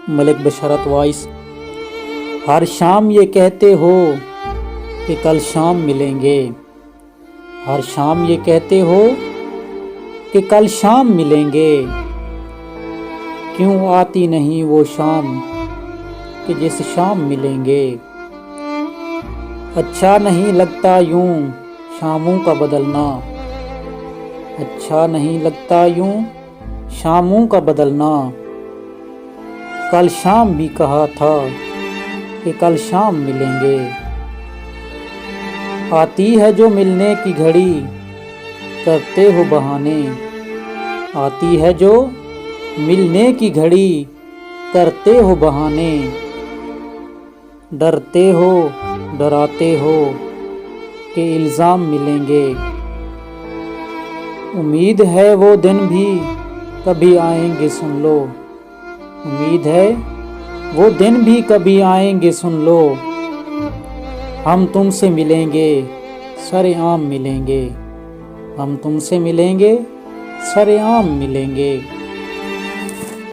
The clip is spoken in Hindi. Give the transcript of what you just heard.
मलिक बशरत वॉइस। हर शाम ये कहते हो कि कल शाम मिलेंगे, हर शाम ये कहते हो कि कल शाम मिलेंगे। क्यों आती नहीं वो शाम कि जिस शाम मिलेंगे। अच्छा नहीं लगता यूं शामों का बदलना, अच्छा नहीं लगता यूं शामों का बदलना। कल शाम भी कहा था कि कल शाम मिलेंगे। आती है जो मिलने की घड़ी करते हो बहाने, आती है जो मिलने की घड़ी करते हो बहाने। डरते हो डराते हो कि इल्ज़ाम मिलेंगे। उम्मीद है वो दिन भी कभी आएंगे सुन लो, उम्मीद है वो दिन भी कभी आएंगे सुन लो। हम तुमसे मिलेंगे सरेआम मिलेंगे, हम तुमसे मिलेंगे सरेआम मिलेंगे।